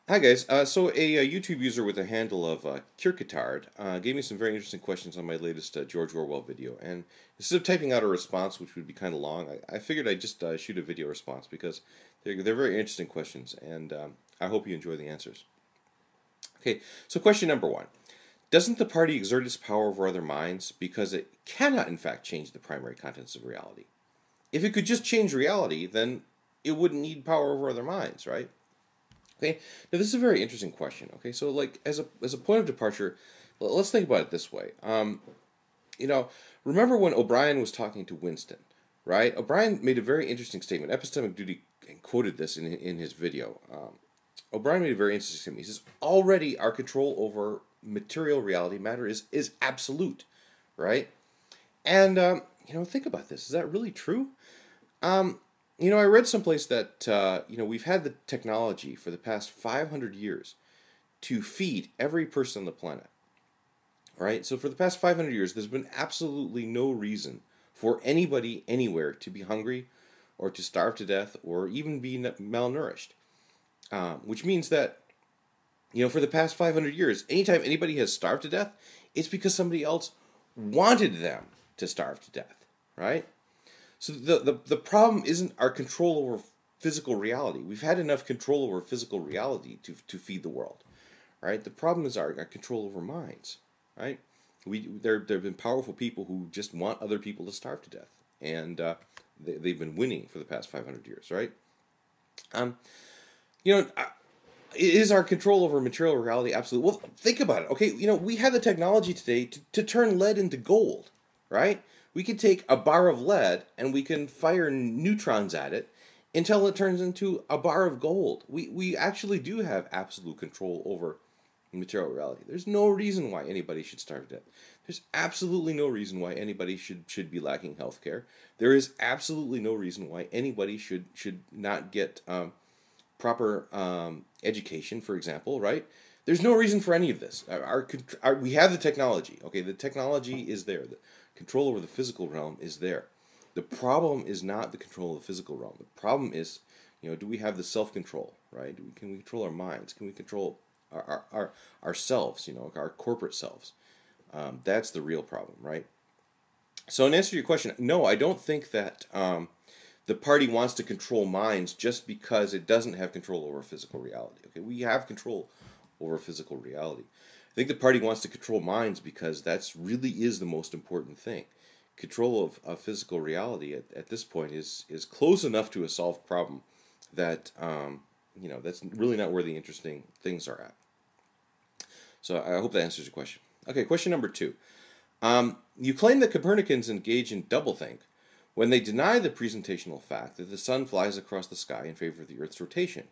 Hi guys. So a YouTube user with a handle of Kierketaard gave me some very interesting questions on my latest George Orwell video. And instead of typing out a response, which would be kind of long, I figured I'd just shoot a video response because they're very interesting questions, and I hope you enjoy the answers. Okay, so question number one. Doesn't the party exert its power over other minds because it cannot in fact change the primary contents of reality? If it could just change reality, then it wouldn't need power over other minds, right? Okay, now this is a very interesting question. Okay, so like as a point of departure, let's think about it this way. You know, remember when O'Brien was talking to Winston, right? O'Brien made a very interesting statement. Epistemic Duty quoted this in his video. O'Brien made a very interesting statement. He says, "Already our control over material reality, matter is absolute, right?" And you know, think about this. Is that really true? I read someplace that we've had the technology for the past 500 years to feed every person on the planet. Right? So for the past 500 years, there's been absolutely no reason for anybody anywhere to be hungry or to starve to death or even be malnourished. Which means that, for the past 500 years, anytime anybody has starved to death, it's because somebody else wanted them to starve to death. Right? So the problem isn't our control over physical reality. We've had enough control over physical reality to feed the world, right? The problem is our control over minds, right? There have been powerful people who just want other people to starve to death, and they've been winning for the past 500 years, right? Is our control over material reality absolute? Well, think about it. Okay, we have the technology today to turn lead into gold, right? We can take a bar of lead and we can fire neutrons at it until it turns into a bar of gold. We actually do have absolute control over material reality. There's no reason why anybody should starve to death. There's absolutely no reason why anybody should be lacking health care. There is absolutely no reason why anybody should not get proper education, for example, right? There's no reason for any of this. We have the technology. Okay, the technology is there. The control over the physical realm is there. The problem is not the control of the physical realm. The problem is, do we have the self-control, right? Can we control our minds? Can we control ourselves, our corporate selves? That's the real problem, right? So in answer to your question, no, I don't think that the party wants to control minds just because it doesn't have control over physical reality. Okay, we have control over physical reality. I think the party wants to control minds because that's really is the most important thing. Control of physical reality at this point is close enough to a solved problem that that's really not where the interesting things are at. So I hope that answers your question. Okay, question number two. You claim that Copernicans engage in doublethink when they deny the presentational fact that the sun flies across the sky in favor of the Earth's rotation.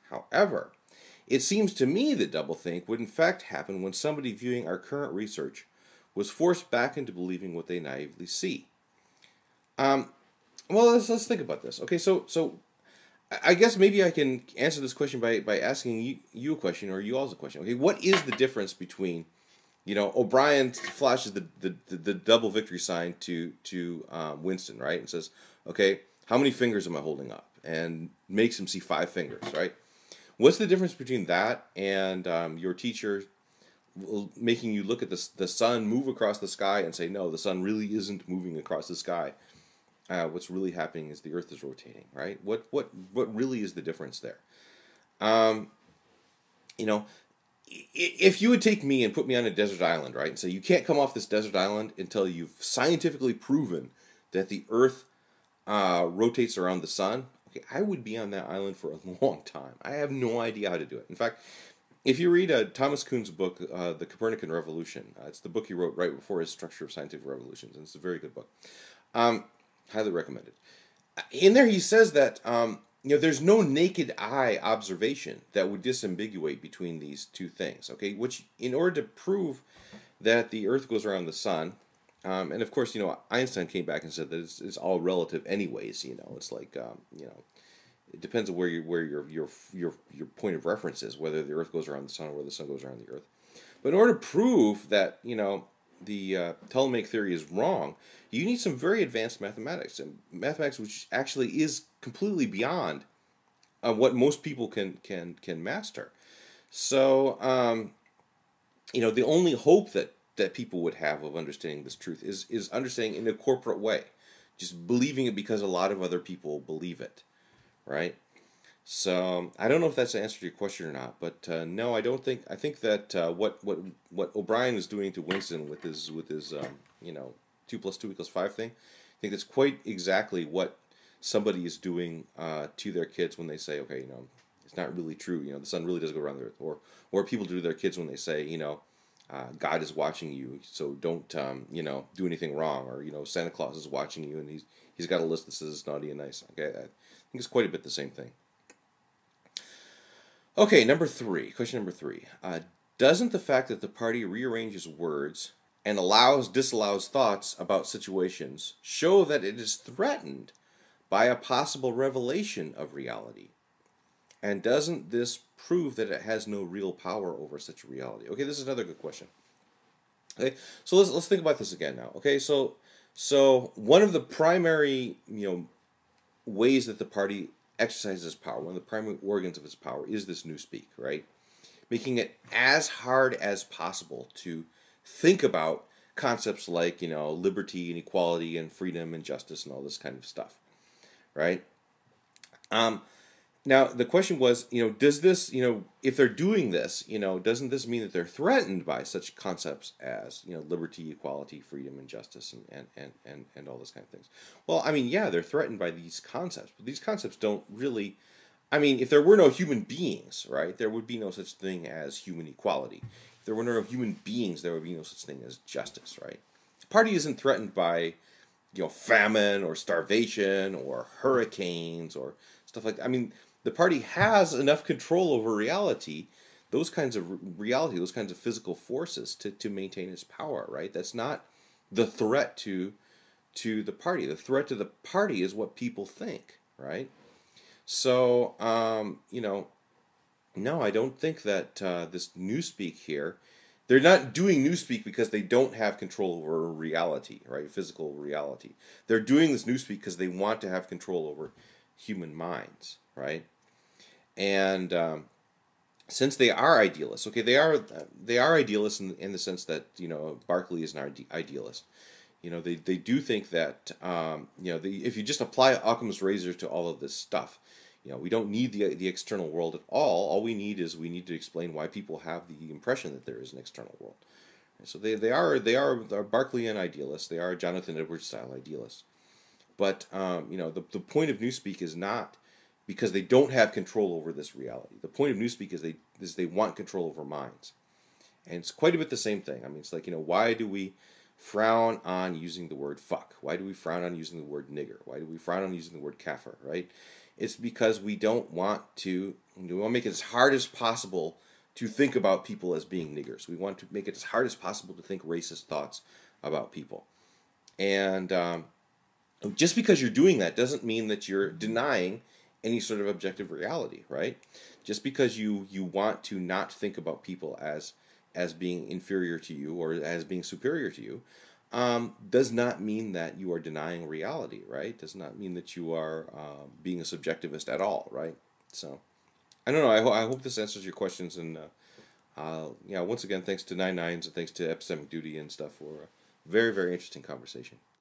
However, it seems to me that doublethink would in fact happen when somebody viewing our current research was forced back into believing what they naively see. Well, let's think about this. Okay, so I guess maybe I can answer this question by asking you a question or you also a question. Okay, what is the difference between, O'Brien flashes the double victory sign to Winston, right, and says, okay, how many fingers am I holding up? And makes him see 5 fingers, right? What's the difference between that and your teacher making you look at the sun move across the sky and say, no, the sun really isn't moving across the sky. What's really happening is the Earth is rotating, right? What really is the difference there? If you would take me and put me on a desert island, right, and say you can't come off this desert island until you've scientifically proven that the Earth rotates around the sun, okay, I would be on that island for a long time. I have no idea how to do it. In fact, if you read Thomas Kuhn's book, The Copernican Revolution, it's the book he wrote right before his Structure of Scientific Revolutions, and it's a very good book. Highly recommended. In there he says that there's no naked eye observation that would disambiguate between these two things. Okay, which in order to prove that the Earth goes around the sun, and of course Einstein came back and said that it's all relative anyways. It's like it depends on where your point of reference is, whether the Earth goes around the sun or whether the sun goes around the Earth. But in order to prove that the Ptolemaic theory is wrong, you need some very advanced mathematics, and mathematics which actually is completely beyond what most people can master. So, the only hope that people would have of understanding this truth is understanding in a corporate way, just believing it because a lot of other people believe it, right? So I don't know if that's the answer to your question or not, but no, I don't think. I think that what O'Brien is doing to Winston with his 2 + 2 = 5 thing, I think that's quite exactly what somebody is doing to their kids when they say, okay, it's not really true. The sun really does go around the earth, or people do to their kids when they say, God is watching you, so don't do anything wrong, or Santa Claus is watching you, and he's got a list that says it's naughty and nice. Okay, I think it's quite a bit the same thing. Okay, question number three. Doesn't the fact that the party rearranges words and disallows thoughts about situations show that it is threatened by a possible revelation of reality? And doesn't this prove that it has no real power over such a reality? Okay, this is another good question. Okay, so let's think about this again now. Okay, so one of the primary ways that the party exercises power, one of the primary organs of its power, is this newspeak, right? Making it as hard as possible to think about concepts like liberty and equality and freedom and justice and all this kind of stuff, right? Now the question was, does this, if they're doing this, doesn't this mean that they're threatened by such concepts as liberty, equality, freedom, and justice, and all those kind of things? Well, I mean, yeah, they're threatened by these concepts, but these concepts don't really. I mean, if there were no human beings, right, there would be no such thing as human equality. If there were no human beings, there would be no such thing as justice, right? The party isn't threatened by famine or starvation or hurricanes or stuff like that. I mean, the party has enough control over reality, those kinds of reality, those kinds of physical forces to maintain its power, right? That's not the threat to the party. The threat to the party is what people think, right? So, no, I don't think that this newspeak here, they're not doing newspeak because they don't have control over reality, right? Physical reality. They're doing this newspeak because they want to have control over human minds, right? And since they are idealists, okay, they are idealists in the sense that Berkeley is an idealist. They do think that if you just apply Occam's razor to all of this stuff, we don't need the external world at all. All we need to explain why people have the impression that there is an external world. So they are Berkeleyan idealists. They are Jonathan Edwards style idealists. But the point of newspeak is not because they don't have control over this reality. The point of newspeak is they want control over minds, and it's quite a bit the same thing. I mean, it's like why do we frown on using the word fuck? Why do we frown on using the word nigger? Why do we frown on using the word kafir? Right? It's because we want to make it as hard as possible to think about people as being niggers. We want to make it as hard as possible to think racist thoughts about people. And just because you're doing that doesn't mean that you're denying any sort of objective reality, right? Just because you want to not think about people as being inferior to you or as being superior to you, does not mean that you are denying reality, right? Does not mean that you are being a subjectivist at all, right? So, I don't know. I hope this answers your questions, and once again, thanks to Nine Nines and thanks to Epistemic Duty and stuff for a very, very interesting conversation.